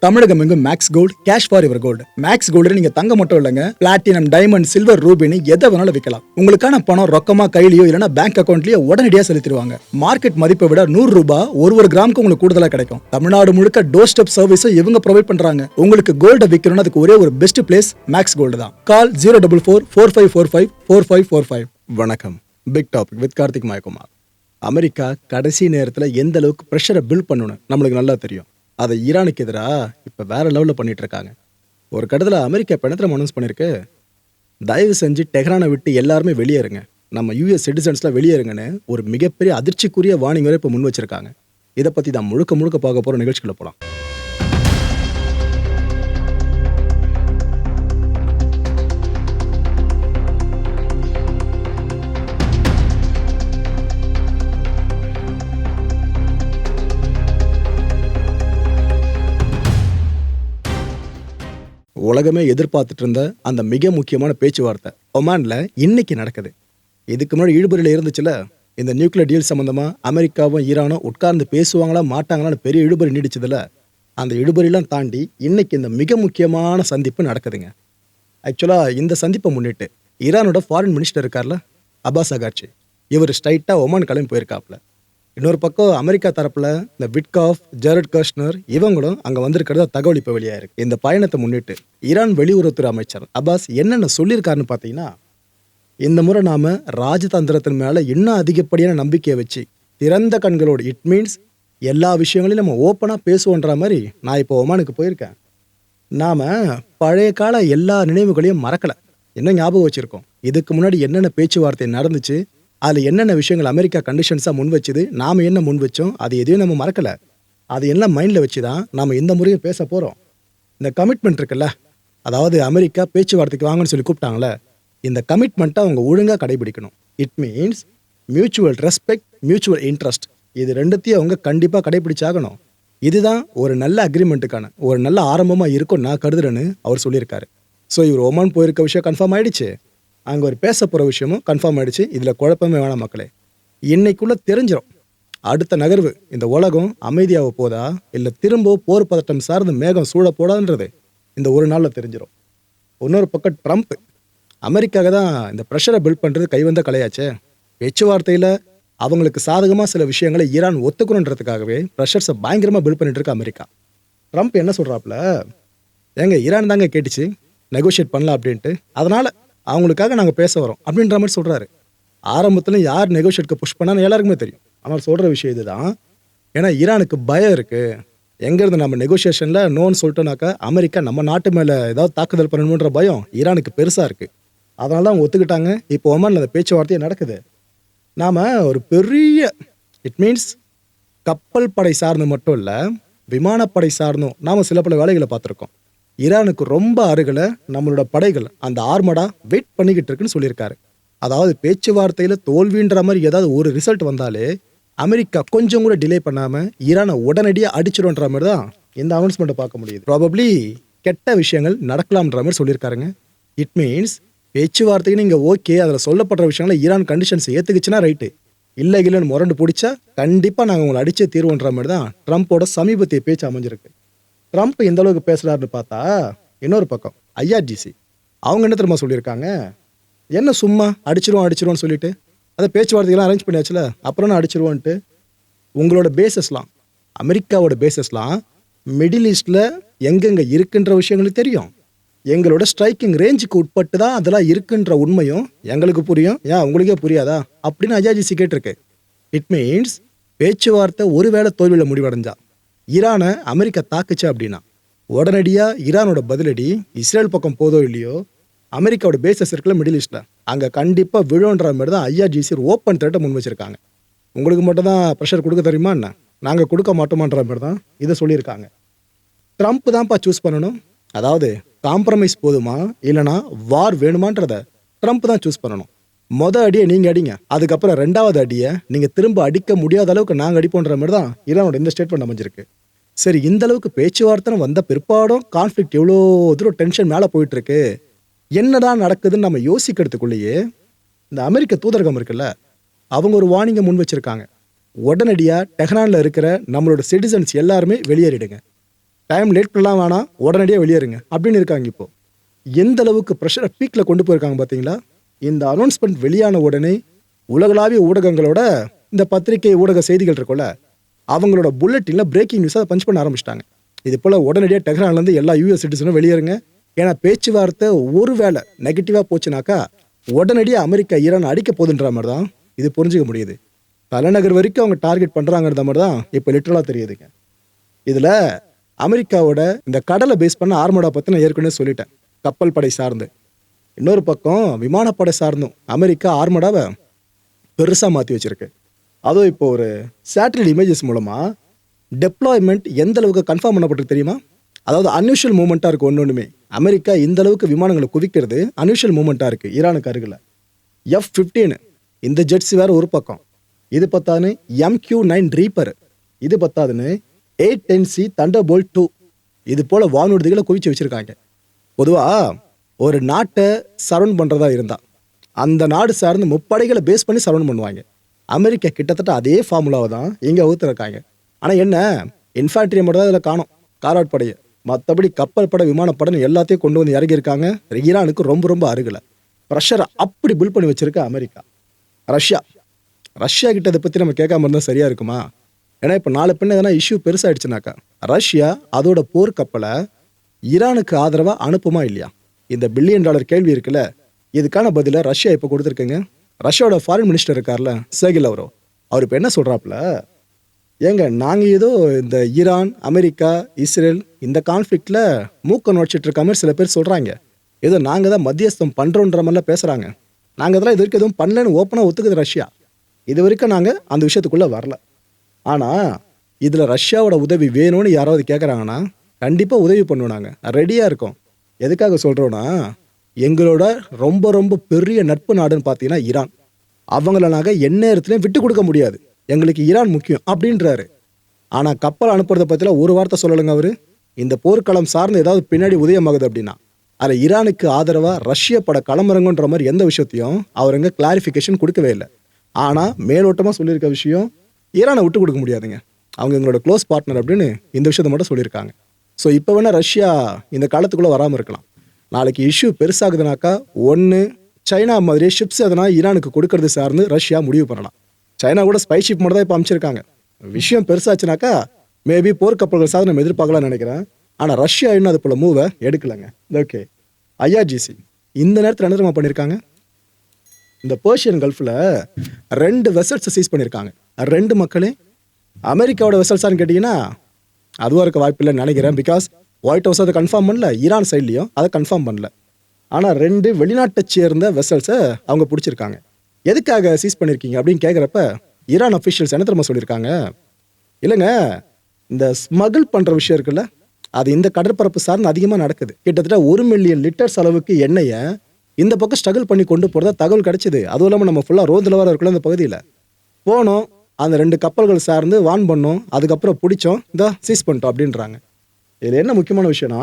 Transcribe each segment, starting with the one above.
தமிழகம் எங்கும் Max Gold cash for your gold. Max Gold நீங்க தங்க மட்டும் இல்லைங்க, பிளாட்டினம், டைமண்ட், சில்வர், ரூபினி எதை வேணாலும் விற்கலாம். உங்களுக்கான பணம் ரொக்கமா கையிலயோ இல்லைன்னா பேங்க் அக்கௌண்ட்லயோ உடனடியாக செலுத்திடுவாங்க. மார்க்கெட் மதிப்பை விட 100 ரூபாய் ஒரு கிராமுக்கு உங்களுக்கு கூடுதலாக கிடைக்கும். தமிழ்நாடு முழுக்க டோர் ஸ்டெப் சர்வீஸும் இவங்க ப்ரொவைட் பண்றாங்க. உங்களுக்கு கோல்ட விற்கணும்னு அதுக்கு ஒரே ஒரு பெஸ்ட் பிளேஸ் மேக்ஸ் கோல்டு தான். கால் 04445454545. வணக்கம். Big topic with Karthik Mayakumar. America கடைசி நேரத்தில் எந்த அளவுக்கு ப்ரெஷரை பில்ட் பண்ணணும் நம்மளுக்கு நல்லா தெரியும். அதை ஈரானுக்கு எதிராக இப்போ வேற லெவலில் பண்ணிட்டு இருக்காங்க. ஒரு கட்டத்தில் அமெரிக்கா பெணத்திரம் அனௌன்ஸ் பண்ணியிருக்கு, தயவு செஞ்சு டெஹ்ரானை விட்டு எல்லாருமே வெளியேறுங்க, நம்ம யூஎஸ் சிட்டிசன்ஸ்லாம் வெளியேறுங்கன்னு ஒரு மிகப்பெரிய அதிர்ச்சிக்குரிய வார்னிங் வரை இப்போ முன் வச்சிருக்காங்க. இதை பற்றி தான் முழுக்க பார்க்க போகிற நிகழ்ச்சிக்குள்ள போகலாம். உலகமே எதிர்பார்த்துட்டு இருந்த அந்த மிக முக்கியமான பேச்சுவார்த்தை ஒமான்ல இன்னைக்கு நடக்குது. இதுக்கு முன்னாடி இழுபறியில் இருந்துச்சுல, இந்த நியூக்ளியர் டீல் சம்பந்தமா அமெரிக்காவும் ஈரானும் உட்கார்ந்து பேசுவாங்களா மாட்டாங்களான்னு பெரிய இழுபறி நீடிச்சதுல, அந்த இழுபறிலாம் தாண்டி இன்னைக்கு இந்த மிக முக்கியமான சந்திப்பு நடக்குதுங்க. ஆக்சுவலா இந்த சந்திப்பை முன்னிட்டு ஈரானோட ஃபாரின் மினிஸ்டர் இருக்கார்ல, அப்பாஸ் அகார்ச்சி, இவர் ஸ்ட்ரைட்டா ஒமான் கிளம்பி போயிருக்காப்ல. இன்னொரு பக்கம் அமெரிக்கா தரப்புல இந்த விட்காஃப், ஜெரட் கர்ஷ்னர் இவங்களும் அங்க வந்திருக்கிறதா தகவல் இப்ப வெளியாயிருக்கு. இந்த பயணத்தை முன்னிட்டு ஈரான் வெளியுறவுத்துறை அமைச்சர் அப்பாஸ் என்னென்ன சொல்லியிருக்காருன்னு பார்த்தீங்கன்னா, இந்த முறை நாம ராஜதந்திரத்தின் மேல இன்னும் அதிகப்படியான நம்பிக்கையை வச்சு திறந்த கண்களோடு, இட் மீன்ஸ் எல்லா விஷயங்களையும் நம்ம ஓப்பனா பேசுவோன்ற மாதிரி நான் இப்போ ஒமானுக்கு போயிருக்கேன். நாம பழைய கால எல்லா நினைவுகளையும் மறக்கல, என்ன ஞாபகம் வச்சிருக்கோம். இதுக்கு முன்னாடி என்னென்ன பேச்சுவார்த்தை நடந்துச்சு, அதில் என்னென்ன விஷயங்கள் அமெரிக்கா கண்டிஷன்ஸாக முன் வச்சுது, நாம் என்ன முன் வச்சோம், அது எதையும் நம்ம மறக்கலை. அது எல்லாம் மைண்டில் வச்சு தான் நாம் இந்த முறையும் பேச போகிறோம். இந்த கமிட்மெண்ட் இருக்குல்ல, அதாவது அமெரிக்கா பேச்சுவார்த்தைக்கு வாங்கன்னு சொல்லி கூப்பிட்டாங்களே, இந்த கமிட்மெண்ட்டை அவங்க ஒழுங்காக கடைபிடிக்கணும். It means mutual respect, mutual interest, இது ரெண்டுத்தையும் அவங்க கண்டிப்பாக கடைபிடிச்சாகணும். இதுதான் ஒரு நல்ல அக்ரிமெண்ட்டுக்கான ஒரு நல்ல ஆரம்பமாக இருக்கும் நான் கருதுறேன்னு அவர் சொல்லியிருக்காரு. ஸோ இவர் ஒமான் போயிருக்க விஷயம் கன்ஃபார்ம் ஆயிடுச்சு, அங்கே ஒரு பேச போகிற விஷயமும் கன்ஃபார்ம் ஆகிடுச்சு. இதில் குழப்பமே வேணாம் மக்களே, இன்னைக்குள்ளே தெரிஞ்சிடும் அடுத்த நகர்வு. இந்த உலகம் அமைதியாக போதா இல்லை திரும்ப போர் பதட்டம் சார்ந்த மேகம் சூழ போடாதுன்றது இந்த ஒரு நாளில் தெரிஞ்சிடும். இன்னொரு பக்கம் ட்ரம்ப், அமெரிக்காக தான் இந்த ப்ரெஷரை பில்ட் பண்ணுறது கைவந்த கலையாச்சே. பேச்சுவார்த்தையில் அவங்களுக்கு சாதகமாக சில விஷயங்களை ஈரான் ஒத்துக்கணுன்றதுக்காகவே ப்ரெஷர்ஸை பயங்கரமாக பில்ட் பண்ணிட்டு இருக்கு அமெரிக்கா. ட்ரம்ப் என்ன சொல்கிறாப்புல, ஏங்க ஈரான் தாங்க கேட்டுச்சு நெகோஷியேட் பண்ணலாம் அப்படின்ட்டு, அதனால் அவங்களுக்காக நாங்கள் பேச வரோம் அப்படின்ற மாதிரி சொல்கிறாரு. ஆரம்பத்தில் யார் நெகோஷியேட்க்கு புஷ் பண்ணான்னு எல்லாருக்குமே தெரியும். ஆனால் சொல்கிற விஷயம் இதுதான், ஏன்னா ஈரானுக்கு பயம் இருக்குது. எங்கேருந்து நம்ம நெகோஷியேஷனில் நோன்னு சொல்லிட்டோன்னாக்கா அமெரிக்கா நம்ம நாட்டு மேலே ஏதாவது தாக்குதல் பண்ணணுன்ற பயம் ஈரானுக்கு பெருசாக இருக்குது. அதனால தான் அவங்க ஒத்துக்கிட்டாங்க. இப்போ ஒமானில் அந்த பேச்சுவார்த்தையே நடக்குது. நாம் ஒரு பெரிய, இட் மீன்ஸ் கப்பல் படை சார்ந்து மட்டும் இல்லை, விமானப்படை சார்ந்தும் நாம் சில பல வேலைகளை பார்த்துருக்கோம். ஈரானுக்கு ரொம்ப அருகில் நம்மளோட படைகள் அந்த ஆர்மடா வெயிட் பண்ணிக்கிட்டு இருக்குன்னு சொல்லியிருக்காரு. அதாவது பேச்சுவார்த்தையில் தோல்வின்ற மாதிரி ஏதாவது ஒரு ரிசல்ட் வந்தாலே அமெரிக்கா கொஞ்சம் கூட டிலே பண்ணாமல் ஈரானை உடனடியாக அடிச்சிடும்ன்ற மாதிரி தான் இந்த அனௌன்ஸ்மெண்ட்டை பார்க்க முடியுது. ப்ராபப்ளி கெட்ட விஷயங்கள் நடக்கலாம்ன்ற மாதிரி சொல்லியிருக்காருங்க. இட் மீன்ஸ் பேச்சுவார்த்தைக்கு நீங்கள் ஓகே, அதில் சொல்லப்படுற விஷயங்களை ஈரான் கண்டிஷன்ஸ் ஏற்றுக்குச்சுன்னா ரைட்டு, இல்லை இல்லைன்னு முரண்டு பிடிச்சா கண்டிப்பாக நாங்கள் உங்களை அடிச்சே தீர்வோன்ற மாதிரி தான் ட்ரம்ப்போட சமீபத்திய பேச்சு அமைஞ்சிருக்கு. ட்ரம்ப் இந்த அளவுக்கு பேசுகிறாருன்னு பார்த்தா இன்னொரு பக்கம் ஐஆர்ஜிசி அவங்க என்ன தெரியுமா சொல்லியிருக்காங்க, என்ன சும்மா அடிச்சிருவோம்னு சொல்லிட்டு அதை பேச்சுவார்த்தைகள்லாம் அரேஞ்ச் பண்ணியாச்சுல, அப்புறம் நான் அடிச்சிருவோன்ட்டு. உங்களோட பேசஸ்லாம், அமெரிக்காவோட பேசஸ்லாம் மிடில் ஈஸ்டில் எங்கெங்கே இருக்குன்ற விஷயங்களுக்கு தெரியும். எங்களோட ஸ்ட்ரைக்கிங் ரேஞ்சுக்கு உட்பட்டு தான் அதெல்லாம் இருக்குன்ற உண்மையும் எங்களுக்கு புரியும். ஏன் உங்களுக்கே புரியாதா அப்படின்னு ஐஆர்ஜிசி கேட்டிருக்கு. இட் மீன்ஸ் பேச்சுவார்த்தை ஒருவேளை தோல்வியில் முடிவடைஞ்சா, ஈரானை அமெரிக்கா தாக்குச்சு அப்படின்னா உடனடியாக ஈரானோட பதிலடி இஸ்ரேல் பக்கம் போதோ இல்லையோ, அமெரிக்காவோட பேசஸ் இருக்குல்ல மிடில் ஈஸ்டில், அங்கே கண்டிப்பாக விழுன்ற மாதிரி தான் ஐஆர்ஜிசி ஓப்பன் த்ரெட்டை முன் வச்சுருக்காங்க. உங்களுக்கு மட்டும் தான் ப்ரெஷர் கொடுக்க தெரியுமா என்ன, நாங்கள் கொடுக்க மாட்டோமான்ற மாதிரி தான் இதை சொல்லியிருக்காங்க. ட்ரம்ப் தான்ப்பா சூஸ் பண்ணணும். அதாவது காம்ப்ரமைஸ் போதுமா இல்லைனா வார் வேணுமான்றத ட்ரம்ப் தான் சூஸ் பண்ணணும். அடியை நீங்கள் அடிங்க, அதுக்கப்புறம் ரெண்டாவது அடியை நீங்கள் திரும்ப அடிக்க முடியாத அளவுக்கு நாங்கள் அடிப்போன்ற மாதிரி தான் ஈரானோட இந்த ஸ்டேட்மெண்ட் அமைஞ்சிருக்கு. சரி, இந்த அளவுக்கு பேச்சுவார்த்தை வந்த பிற்பாடும் கான்ஃப்ளிக்ட் எவ்வளோ தூரம் டென்ஷன் மேலே போயிட்டுருக்கு, என்னதான் நடக்குதுன்னு நம்ம யோசிக்கிறதுக்குள்ளேயே இந்த அமெரிக்க தூதரகம் இருக்குல்ல, அவங்க ஒரு வார்னிங்கை முன் வச்சுருக்காங்க. உடனடியாக டெஹ்ரானில் இருக்கிற நம்மளோட சிட்டிசன்ஸ் எல்லாருமே வெளியேறிடுங்க. டைம் லேட் பண்ணலாம் வேணாம், உடனடியாக வெளியேறுங்க அப்படின்னு இருக்காங்க. இப்போ எந்த அளவுக்கு ப்ரெஷரை பீக்கில் கொண்டு போயிருக்காங்க பார்த்தீங்களா? இந்த அனௌன்ஸ்மெண்ட் வெளியான உடனே உலகளாவிய ஊடகங்களோட இந்த பத்திரிகை ஊடக செய்திகள் இருக்குல்ல, அவங்களோட புல்லட்டின்ல பிரேக்கிங் நியூஸை பஞ்ச் பண்ண ஆரம்பிச்சிட்டாங்க. இது போல் உடனடியாக டெஹ்ரான்லேருந்து எல்லா யூஎஸ் சிட்டிசனும் வெளியேறுங்க. ஏன்னா பேச்சுவார்த்தை ஒரு வேளை நெகட்டிவாக போச்சுனாக்கா உடனடியாக அமெரிக்கா ஈரான் அடிக்க போகுதுன்ற மாதிரி தான் இது புரிஞ்சுக்க முடியுது. தலைநகர் வரைக்கும் அவங்க டார்கெட் பண்ணுறாங்கிற மாதிரி தான் இப்போ லிட்டரலாக தெரியுதுங்க. இதில் அமெரிக்காவோட இந்த கடலை பேஸ் பண்ண ஆர்மடா பற்றி நான் ஏற்கனவே சொல்லிட்டேன், கப்பல் படை சார்ந்து. இன்னொரு பக்கம் விமானப்படை சார்ந்தும் அமெரிக்கா ஆர்மடாவை பெருசாக மாற்றி வச்சிருக்கு. அதுவும் இப்போ ஒரு சேட்டலைட் இமேஜஸ் மூலமாக டெப்ளாய்மெண்ட் எந்த அளவுக்கு கன்ஃபார்ம் பண்ணப்பட்டிருக்கு தெரியுமா? அதாவது அன்யூஷுவல் மூமெண்ட்டாக இருக்குது. ஒன்றுமே அமெரிக்கா இந்த அளவுக்கு விமானங்களை குவிக்கிறது அன்யூஷுவல் மூமெண்ட்டாக இருக்குது. ஈரானுக்கு அருகில் F-15 இந்த ஜெட்ஸ் வேறு ஒரு பக்கம், இது பத்தாதுன்னு MQ-9 ரீப்பர், இது பத்தாதுன்னு A-10C தண்டர்போல்ட் 2, இது போல் வானூர்திகளை குவிச்சு வச்சுருக்காங்க. பொதுவாக ஒரு நாட்டை சரௌண்ட் பண்ணுறதா இருந்தால் அந்த நாடு சார்ந்து முப்படைகளை பேஸ் பண்ணி சரௌண்ட் பண்ணுவாங்க. அமெரிக்கா கிட்டத்தட்ட அதே ஃபார்முலாவை தான் இங்கே வகுத்துருக்காங்க. ஆனால் என்ன, இன்ஃபேண்ட்ரி மட்டும் தான் இதில் காணும், கார்வாட் படையை. மற்றபடி கப்பல் படை விமானப்படை எல்லாத்தையும் கொண்டு வந்து இறங்கியிருக்காங்க. ஈரானுக்கு ரொம்ப ரொம்ப அருகில் ப்ரெஷரை அப்படி பில் பண்ணி வச்சிருக்க அமெரிக்கா. ரஷ்யா கிட்ட இதை பற்றி நம்ம கேட்காம இருந்தால் சரியாக இருக்குமா? ஏன்னா இப்போ நாலு பின்ன எதனா இஷ்யூ பெருசாகிடுச்சுனாக்கா ரஷ்யா அதோட போர் கப்பலை ஈரானுக்கு ஆதரவாக அனுப்புமா இல்லையா? இந்த $1 பில்லியன் கேள்வி இருக்குல்ல, இதுக்கான பதிலை ரஷ்யா இப்போ கொடுத்துருக்குங்க. ரஷ்யாவோட ஃபாரின் மினிஸ்டர் இருக்கார்ல செர்கி லாவ்ரோவ், அவர் இப்போ என்ன சொல்கிறாப்புல, ஏங்க நாங்கள் ஏதோ இந்த ஈரான், அமெரிக்கா, இஸ்ரேல் இந்த கான்ஃப்ளிக்டில் மூக்க நுழைச்சிட்டு இருக்க மாதிரி சில பேர் சொல்கிறாங்க. ஏதோ நாங்கள் தான் மத்தியஸ்தம் பண்ணுறோன்ற மாதிரிலாம் பேசுகிறாங்க. நாங்கள் அதெல்லாம் இது வரைக்கும் எதுவும் பண்ணலன்னு ஓப்பனாக ஒத்துக்குது ரஷ்யா. இது வரைக்கும் நாங்கள் அந்த விஷயத்துக்குள்ளே வரல. ஆனால் இதில் ரஷ்யாவோட உதவி வேணும்னு யாராவது கேட்குறாங்கன்னா கண்டிப்பாக உதவி பண்ணுவோம், நாங்கள் ரெடியாக இருக்கோம். எதுக்காக சொல்கிறோன்னா, எங்களோட ரொம்ப ரொம்ப பெரிய நட்பு நாடுன்னு பார்த்தீங்கன்னா ஈரான். அவங்கள நாங்கள் எந்நேரத்துலையும் விட்டு கொடுக்க முடியாது, எங்களுக்கு ஈரான் முக்கியம் அப்படின்றாரு. ஆனால் கப்பல் அனுப்புறதை பற்றிலாம் ஒரு வார்த்தை சொல்லலைங்க அவர். இந்த போர்க்களம் சார்ந்து ஏதாவது பின்னாடி உதயமாகுது அப்படின்னா அதில் ஈரானுக்கு ஆதரவாக ரஷ்ய பட களமிறங்குன்ற மாதிரி எந்த விஷயத்தையும் அவருங்க கிளாரிஃபிகேஷன் கொடுக்கவே இல்லை. ஆனால் மேலோட்டமாக சொல்லியிருக்க விஷயம், ஈரானை விட்டு கொடுக்க முடியாதுங்க, அவங்க எங்களோட க்ளோஸ் பார்ட்னர் அப்படின்னு இந்த விஷயத்தை மட்டும் சொல்லியிருக்காங்க. ஸோ இப்போ வேணால் ரஷ்யா இந்த காலத்துக்குள்ளே வராமல் இருக்கலாம். நாளைக்கு இஷ்யூ பெருசாகுதுனாக்கா ஒன்று சைனா மாதிரி ஷிப்ஸ் எதனா ஈரானுக்கு கொடுக்கறது சார்ந்து ரஷ்யா முடிவு பண்ணலாம். சைனா கூட ஸ்பை ஷிப் மட்டும் தான் இப்போ அமைச்சிருக்காங்க. விஷயம் பெருசாச்சுனாக்கா மேபி போர்க்கப்பல்கள் சார்ந்து நம்ம எதிர்பார்க்கலாம்னு நினைக்கிறேன். ஆனால் ரஷ்யா இன்னும் அது போல மூவை எடுக்கலைங்க. ஓகே, IRGC இந்த நேரத்தில் என்ன தெரியுமா பண்ணியிருக்காங்க, இந்த பர்ஷியன் கல்ஃபில் 2 வெசல்ஸை சீஸ் பண்ணியிருக்காங்க. 2 மக்களே அமெரிக்காவோட வெசல்ஸான்னு கேட்டிங்கன்னா அதுவாக இருக்க வாய்ப்பு இல்லைன்னு நினைக்கிறேன். பிகாஸ் ஒயிட் ஹவுஸ் அதை கன்ஃபார்ம் பண்ணல, ஈரான் சைட்லேயும் அதை கன்ஃபார்ம் பண்ணல. ஆனால் 2 வெளிநாட்டை சேர்ந்த வெசல்ஸை அவங்க பிடிச்சிருக்காங்க. எதுக்காக சீஸ் பண்ணியிருக்கீங்க அப்படின்னு கேட்குறப்ப ஈரான் அஃபிஷியல்ஸ் என்ன தெரியுமா சொல்லியிருக்காங்க, இல்லைங்க இந்த ஸ்மகிள் பண்ணுற விஷயம் இருக்குல்ல, அது இந்த கடற்பரப்பு சார்ந்து அதிகமாக நடக்குது. கிட்டத்தட்ட 1 மில்லியன் லிட்டர்ஸ் அளவுக்கு எண்ணெயை இந்த பக்கம் ஸ்ட்ரகிள் பண்ணி கொண்டு போகிறதா தகவல் கிடைச்சிது. அதுவும் இல்லாமல் நம்ம ஃபுல்லாக ரோதில் வர இருக்குள்ள இந்த பகுதியில் போனோம், அந்த 2 கப்பல்கள் சார்ந்து வான் பண்ணோம், அதுக்கப்புறம் பிடிச்சோம், இந்த சீஸ் பண்ணிட்டோம் அப்படின்றாங்க. இதில் என்ன முக்கியமான விஷயம்னா,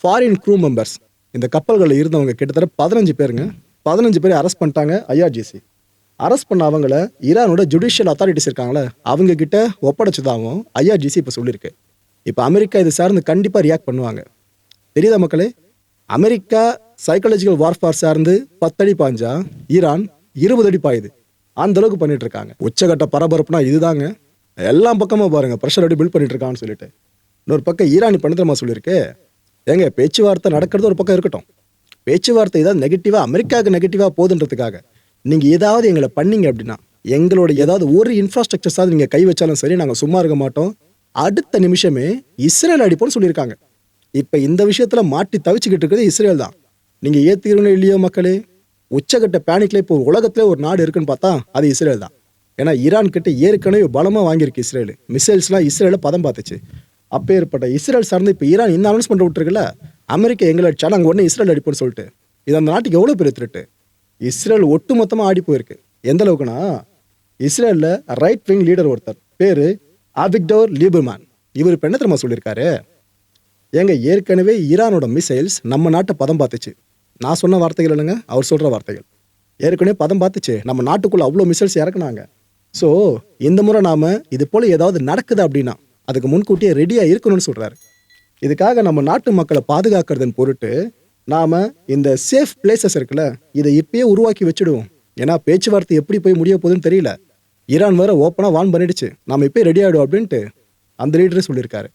ஃபாரின் க்ரூ மெம்பர்ஸ் இந்த கப்பல்களில் இருந்தவங்க கிட்டத்தட்ட 15 பேருங்க. 15 பேரை அரெஸ்ட் பண்ணிட்டாங்க IRGC. அரெஸ்ட் பண்ண அவங்கள ஈரானோட ஜுடிஷியல் அத்தாரிட்டிஸ் இருக்காங்களே அவங்க கிட்ட ஒப்படைச்சதாகவும் IRGC இப்போ சொல்லியிருக்கு. இப்போ அமெரிக்கா இது சார்ந்து கண்டிப்பாக ரியாக்ட் பண்ணுவாங்க. தெரியுதா மக்களே, அமெரிக்கா சைக்காலஜிக்கல் வார்ஃபார் சார்ந்து 10 அடி பாஞ்சா ஈரான் 20 அடி பாயுது. அந்த அளவுக்கு பண்ணிட்டு இருக்காங்க. உச்சகட்ட பரபரப்புனா இதுதாங்க. எல்லா பக்கமும் பாருங்க ப்ரெஷர் அடி பில்ட் பண்ணிட்டு இருக்கான்னு சொல்லிட்டு. இன்னொரு பக்கம் ஈரான் பண்ணித்தரமா சொல்லியிருக்கு, ஏங்க பேச்சுவார்த்தை நடக்கிறது ஒரு பக்கம் இருக்கட்டும், பேச்சுவார்த்தை ஏதாவது நெகட்டிவாக அமெரிக்காவுக்கு நெகட்டிவாக போகுதுன்றதுக்காக நீங்கள் ஏதாவது எங்களை பண்ணீங்க அப்படின்னா எங்களோட ஏதாவது ஒரு இன்ஃப்ராஸ்ட்ரக்சர் சார்ந்து நீங்கள் கை வச்சாலும் சரி நாங்கள் சும்மா இருக்க மாட்டோம், அடுத்த நிமிஷமே இஸ்ரேல் அடிப்போம்னு சொல்லியிருக்காங்க. இப்போ இந்த விஷயத்தில் மாட்டி தவிச்சுக்கிட்டு இருக்கிறது இஸ்ரேல் தான். நீங்கள் ஏற்றுக்கிறீங்களோ இல்லையோ மக்களே, உச்சகட்ட பேனிக்ல இப்போ உலகத்திலே ஒரு நாடு இருக்குன்னு பார்த்தா அது இஸ்ரேல் தான். ஏன்னா ஈரான் கிட்ட ஏற்கனவே பலமாக வாங்கியிருக்கு இஸ்ரேல். மிசைல்ஸ்லாம் இஸ்ரேலை பதம் பார்த்துச்சு. அப்போ ஏற்பட்ட இஸ்ரேல் சார்ந்து இப்போ ஈரான் இந்த அனௌன்ஸ்மெண்ட் விட்டுருக்குல்ல, அமெரிக்கா எங்களை அடிச்சா நாங்கள் உடனே இஸ்ரேல் அடிப்போம்னு சொல்லிட்டு. இது அந்த நாட்டுக்கு எவ்வளோ பெரிய த்ரெட்டு. இஸ்ரேல் ஒட்டு மொத்தமாக ஆடி போயிருக்கு. எந்த அளவுக்குன்னா, இஸ்ரேலில் ரைட் விங் லீடர் ஒருத்தர் பேர் அவிக்டோர் லீபர்மேன், இவர் இப்போ என்ன தெரியுமா சொல்லியிருக்காரு, ஏங்க ஏற்கனவே ஈரானோட மிசைல்ஸ் நம்ம நாட்டை பதம் பார்த்துச்சு. நான் சொன்ன வார்த்தைகள் இல்லைங்க, அவர் சொல்கிற வார்த்தைகள். ஏற்கனவே பதம் பார்த்துச்சு, நம்ம நாட்டுக்குள்ளே அவ்வளோ மிசைல்ஸ் இறக்குனாங்க. ஸோ இந்த முறை நாம் இது போல் ஏதாவது நடக்குது அப்படின்னா அதுக்கு முன்கூட்டியே ரெடியாக இருக்கணும்னு சொல்கிறாரு. இதுக்காக நம்ம நாட்டு மக்களை பாதுகாக்கிறதன் பொருட்டு நாம இந்த சேஃப் பிளேசஸ் இருக்குல்ல, இதை இப்பயே உருவாக்கி வச்சுடுவோம். ஏன்னா பேச்சுவார்த்தை எப்படி போய் முடிய போகுதுன்னு தெரியல. ஈரான் வேற ஓப்பனா வார்ன் பண்ணிடுச்சு, நாம இப்பயே ரெடி ஆயிடும் அப்படின்ட்டு அந்த லீடரே சொல்லியிருக்காரு.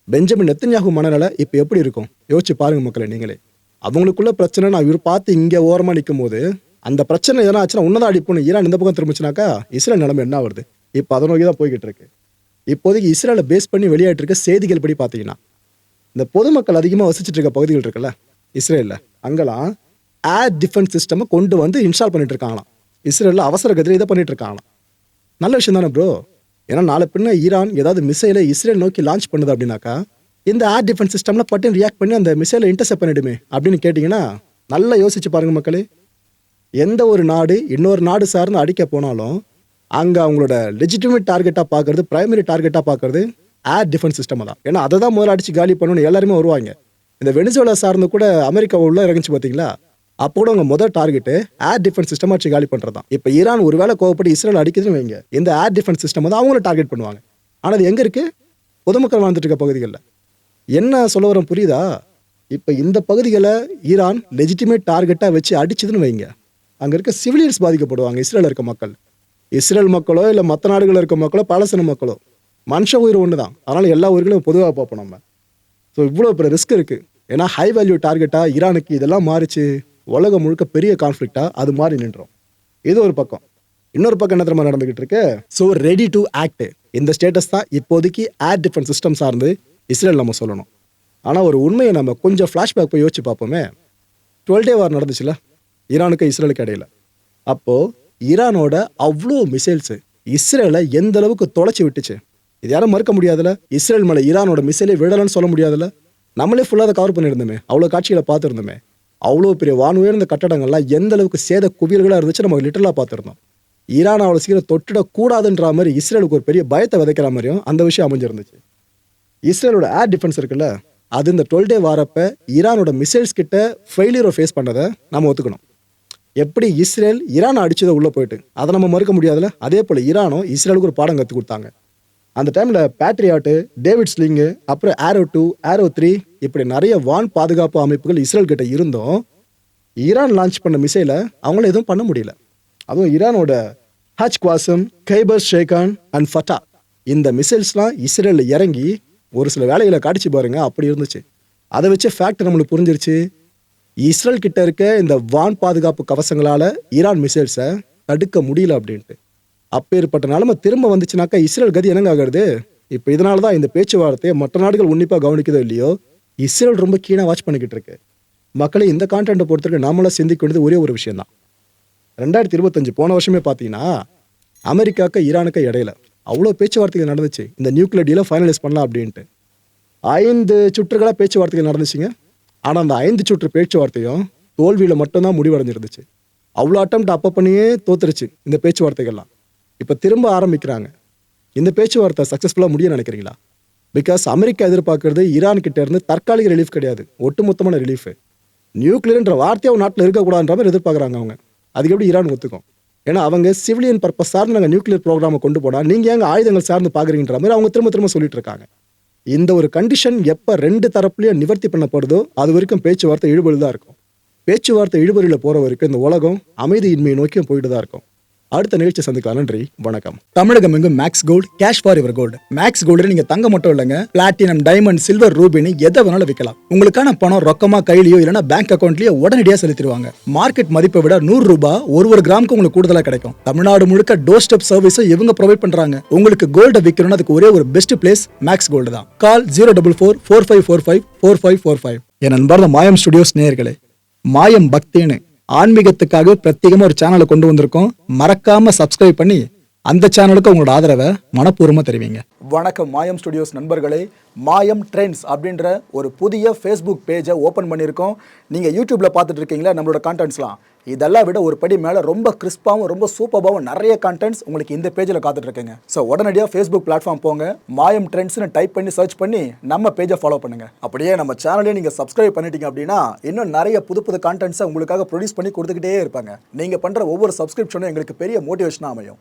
பெஞ்சமின் நெத்தன்யாகு மனநிலை இப்போ எப்படி இருக்கும் யோசிச்சு பாருங்க மக்களை நீங்களே. அவங்களுக்குள்ள பிரச்சனை நான் இவர் பார்த்து இங்கே ஓரமாக நிற்கும் போது அந்த பிரச்சனை எதனா ஆச்சுன்னா உன்னதான் அடிப்போம். ஈரான் இந்த பக்கம் திரும்பிச்சுனாக்கா இஸ்ரேல் நிலைமை என்ன வருது? இப்போ அதை நோக்கி தான் போய்கிட்டு இருக்கு. இப்போதைக்கு இஸ்ரேலை பேஸ் பண்ணி வெளியாட்டு இருக்க செய்திகள் படி பார்த்தீங்கன்னா, இந்த பொதுமக்கள் அதிகமாக வசிச்சுட்டு இருக்க பகுதிகள் இருக்குல்ல இஸ்ரேலில், அங்கெல்லாம் ஏர் டிஃபென்ஸ் சிஸ்டமை கொண்டு வந்து இன்ஸ்டால் பண்ணிட்டு இருக்காங்களாம். இஸ்ரேலில் அவசர கதிரை இதை பண்ணிட்டு இருக்காங்களாம். நல்ல விஷயம் தானே ப்ரோ? ஏன்னா நாளை பின்ன ஈரான் ஏதாவது மிசைலை இஸ்ரேல் நோக்கி லான்ச் பண்ணுது அப்படின்னாக்கா இந்த ஏர் டிஃபென்ஸ் சிஸ்டம்ல பட்டு ரியாக்ட் பண்ணி அந்த மிசைலை இன்டர்செப்ட் பண்ணிடுமே அப்படின்னு கேட்டிங்கன்னா நல்லா யோசிச்சு பாருங்க மக்களே. எந்த ஒரு நாடு இன்னொரு நாடு சார்ந்து அடிக்க போனாலும் அங்கே அவங்களோட லெஜிட்டிமேட் டார்கெட்டாக பார்க்கறது, பிரைமரி டார்கெட்டாக பார்க்கறது ஏர் டிஃபென்ஸ் சிஸ்டம் தான். ஏன்னா அதை தான் முதல்ல அடிச்சு காலி பண்ணணும்னு எல்லாருமே வருவாங்க. இந்த வெனிசுவேலா சார்ந்து கூட அமெரிக்கா உள்ள இறங்கிச்சு பார்த்தீங்களா, அப்போ கூட அவங்க முதல் டார்கெட்டு ஏர் டிஃபென்ஸ் சிஸ்டம் அடிச்சு காலி பண்ணுறது தான். இப்போ ஈரான் ஒரு வேளை கோவப்பட்டு இஸ்ரேல் அடிக்குதுன்னு வைங்க, இந்த ஏர் டிஃபென்ஸ் சிஸ்டம் வந்து அவங்கள டார்கெட் பண்ணுவாங்க. ஆனால் அது எங்கே இருக்குது? பொதுமக்கள் வாழ்ந்துட்டு இருக்க பகுதிகளில். என்ன சொல்ல வரோம் புரியுதா? இப்போ இந்த பகுதிகளை ஈரான் லெஜிட்டிமேட் டார்கெட்டாக வச்சு அடிச்சதுன்னு வைங்க, அங்கே இருக்க சிவிலியன்ஸ் பாதிக்கப்படுவாங்க. இஸ்ரேலில் இருக்க மக்கள், இஸ்ரேல் மக்களோ இல்லை மற்ற நாடுகளில் இருக்க மக்களோ பாலஸ்தீன மக்களோ, மனுஷ உயிர் ஒன்று தான். அதனால் எல்லா உயிர்களும் பொதுவாக பார்ப்போம் நம்ம. ஸோ இவ்வளோ பெரிய ரிஸ்க் இருக்குது. ஏன்னா ஹை வேல்யூ டார்கெட்டாக ஈரானுக்கு இதெல்லாம் மாறிச்சு, உலகம் முழுக்க பெரிய கான்ஃப்ளிக்டாக அது மாறி நின்றோம். இது ஒரு பக்கம். இன்னொரு பக்கம் என்ன தெரியுமா நடந்துகிட்டு இருக்கு? ஸோ ரெடி டு ஆக்ட் இந்த ஸ்டேட்டஸ் தான் இப்போதைக்கு ஏர் டிஃபென்ஸ் சிஸ்டம் சார்ந்து இஸ்ரேல் நம்ம சொல்லணும். ஆனால் ஒரு உண்மையை நம்ம கொஞ்சம் ஃப்ளாஷ்பேக் போய் யோசிச்சு பார்ப்போமே. 12 டே வார் நடந்துச்சுல ஈரானுக்கு இஸ்ரேலுக்கு இடையில. அப்போது ஈரானோட அவ்வளோ மிசைல்ஸு இஸ்ரேலை எந்த அளவுக்கு தொலைச்சி விட்டுச்சு இது யாரும் மறுக்க முடியாதுல்ல. இஸ்ரேல் மேலே ஈரானோட மிசைலே விடலன்னு சொல்ல முடியாதுல்ல. நம்மளே ஃபுல்லாக அதை கவர் பண்ணியிருந்தோமே, அவ்வளோ காட்சிகளை பார்த்துருந்தோமே. அவ்வளோ பெரிய வான் உயர்ந்த கட்டடங்கள்லாம் எந்த அளவுக்கு சேத குவியல்களாக இருந்துச்சு நம்ம லிட்டரலாக பார்த்துருந்தோம். ஈரான் அவ்வளோ சீக்கிரம் தொட்டிடக்கூடாதுன்ற மாதிரி இஸ்ரேலுக்கு ஒரு பெரிய பயத்தை விதைக்கிற மாதிரியும் அந்த விஷயம் அமைஞ்சிருந்துச்சு. இஸ்ரேலோட ஏர் டிஃபென்ஸ் இருக்குல்ல, அது இந்த 12 டே வாரப்போ ஈரானோட மிசைல்ஸ் கிட்ட ஃபெயிலியரை ஃபேஸ் பண்ணதை நம்ம ஒத்துக்கணும். எப்படி இஸ்ரேல் ஈரானை அடிச்சதை உள்ளே போயிட்டு அதை நம்ம மறுக்க முடியாதுல்ல. அதே போல் ஈரானும் இஸ்ரேலுக்கு ஒரு பாடம் கற்றுக் கொடுத்தாங்க. அந்த டைமில் பேட்ரியாட்டு, டேவிட் ஸ்லிங்கு, அப்புறம் ஏரோ 2, ஏரோ 3 இப்படி நிறைய வான் பாதுகாப்பு அமைப்புகள் இஸ்ரேல் கிட்ட இருந்தும் ஈரான் லான்ச் பண்ண மிசைலை அவங்கள எதுவும் பண்ண முடியல. அதுவும் ஈரானோட ஹஜ் குவாசம், கைபர் ஷேகான் அண்ட் ஃபட்டா இந்த மிசைல்ஸ்லாம் இஸ்ரேலில் இறங்கி ஒரு சில வேலைகளை காட்டிச்சு பாருங்க, அப்படி இருந்துச்சு. அதை வச்சு ஃபேக்ட் நம்மளுக்கு புரிஞ்சிருச்சு, இஸ்ரேல் கிட்ட இருக்க இந்த வான் பாதுகாப்பு கவசங்களால் ஈரான் மிசைல்ஸை தடுக்க முடியல அப்படின்ட்டு. அப்பேற்பட்ட நிலைமை திரும்ப வந்துச்சுனாக்கா இஸ்ரேல் கதி என்னங்க ஆகிறது? இப்போ இதனால தான் இந்த பேச்சுவார்த்தையை மற்ற நாடுகள் உன்னிப்பாக கவனிக்குதோ இல்லையோ, இஸ்ரேல் ரொம்ப கீழே வாட்ச் பண்ணிக்கிட்டு இருக்கு. மக்களை இந்த கான்டென்ட்டை பொறுத்தவரைக்கும் நாமளாக சிந்திக்க வேண்டியது ஒரே ஒரு விஷயம் தான். 2025 போன வருஷமே பார்த்தீங்கன்னா அமெரிக்காவுக்கு ஈரானுக்கு இடையில அவ்வளோ பேச்சுவார்த்தைகள் நடந்துச்சு. இந்த நியூக்ளியர் டீலை ஃபைனலைஸ் பண்ணலாம் அப்படின்ட்டு 5 சுற்றுகளாக பேச்சுவார்த்தைகள் நடந்துச்சுங்க. ஆனால் அந்த 5 சுற்று பேச்சுவார்த்தையும் தோல்வியில் மட்டும்தான் முடிவடைஞ்சிருந்துச்சு. அவ்வளோ அட்டம்ப்ட் அப்போ பண்ணியே தோத்துருச்சு இந்த பேச்சுவார்த்தைகள்லாம். இப்போ திரும்ப ஆரம்பிக்கிறாங்க. இந்த பேச்சுவார்த்தை சக்ஸஸ்ஃபுல்லாக முடிய நினைக்கிறீங்களா? பிகாஸ் அமெரிக்கா எதிர்பார்க்கறது ஈரான் கிட்ட இருந்து தற்காலிக ரிலீஃப் கிடையாது, ஒட்டுமொத்தமான ரிலீஃப். நியூக்ளியர்ன்ற வார்த்தையாக நாட்டில் இருக்கக்கூடாதுன்ற மாதிரி எதிர்பார்க்குறாங்க அவங்க. அதுக்கு எப்படி ஈரான் ஒத்துக்கும்? ஏன்னா அவங்க சிவிலியன் பர்பஸ் சார்ந்து நாங்கள் நியூக்ளியர் ப்ரோக்ராமை கொண்டு போனால் நீங்கள் ஏங்க ஆயுதங்கள் சார்ந்து பார்க்குறீங்கன்ற மாதிரி அவங்க திரும்ப திரும்ப சொல்லிட்டு இருக்காங்க. இந்த ஒரு கண்டிஷன் எப்போ 2 தரப்புலையும் நிவர்த்தி பண்ணப்படுதோ அது வரைக்கும் பேச்சுவார்த்தை இழுபறி தான் இருக்கும். பேச்சுவார்த்தை இழுபறியில் போகிற வரைக்கும் இந்த உலகம் அமைதியின்மையை நோக்கியும் போயிட்டு தான் இருக்கும். அடுத்த நிகழ்ச்சி சந்திக்கலாம். நன்றி, வணக்கம். தமிழகம் எங்கும் Max Gold, cash for your gold. Max Gold நீங்க தங்க மட்டும் இல்லைங்க, பிளாட்டினம், டைமண்ட், சில்வர், ரூபினி எதை வேணாலும் விற்கலாம். உங்களுக்கான பணம் ரொக்கமா கையிலயோ இல்லைன்னா பேங்க் அக்கௌண்ட்லயோ உடனடியாக செலுத்திடுவாங்க. மார்க்கெட் மதிப்பை விட 100 ரூபாய் ஒரு கிராமுக்கு உங்களுக்கு கூடுதலாக கிடைக்கும். தமிழ்நாடு முழுக்க டோர் ஸ்டெப் சர்வீஸும் இவங்க ப்ரொவைட் பண்றாங்க. உங்களுக்கு கோல்டை விற்கணும்னு அதுக்கு ஒரே ஒரு பெஸ்ட் பிளேஸ் மேக்ஸ் கோல்டு தான். கால் 04445454545. என் நண்பர் மாயம் ஸ்டுடியோஸ் நேயர்களே, மாயம் பக்தின்னு ஆன்மீகத்துக்காக பிரத்யேகமாக ஒரு சேனலை கொண்டு வந்திருக்கோம். மறக்காம சப்ஸ்கிரைப் பண்ணி அந்த சேனலுக்கு உங்களோட ஆதரவை மனப்பூர்வமாக தெரிவிங்க. வணக்கம் மாயம் ஸ்டுடியோஸ் நண்பர்களே. மாயம் ட்ரெண்ட்ஸ் அப்படின்ற ஒரு புதிய ஃபேஸ்புக் பேஜை ஓப்பன் பண்ணியிருக்கோம். நீங்கள் யூடியூப்பில் பார்த்துட்டு இருக்கீங்களா நம்மளோட கான்டென்ட்ஸ்லாம், இதெல்லாம் விட ஒரு படி மேலே ரொம்ப கிறிஸ்பாகவும் ரொம்ப சூப்பராகவும் நிறைய கான்டென்ட்ஸ் உங்களுக்கு இந்த பேஜில் காத்துட்ருக்குங்க. ஸோ உடனடியாக ஃபேஸ்புக் பிளாட்ஃபார்ம் போங்க, மாயம் ட்ரெண்ட்ஸ்னு டைப் பண்ணி சர்ச் பண்ணி நம்ம பேஜை ஃபாலோ பண்ணுங்கள். அப்படியே நம்ம சேனலையும் நீங்கள் சப்ஸ்கிரைப் பண்ணிட்டீங்க அப்படின்னா இன்னும் நிறைய புது கான்டென்ட்ஸை உங்களுக்காக ப்ரொடியூஸ் பண்ணி கொடுத்துக்கிட்டே இருப்பாங்க. நீங்கள் பண்ணுற ஒவ்வொரு சப்ஸ்கிரிப்ஷனும் எங்களுக்கு பெரிய மோட்டிவேஷனாக அமையும்.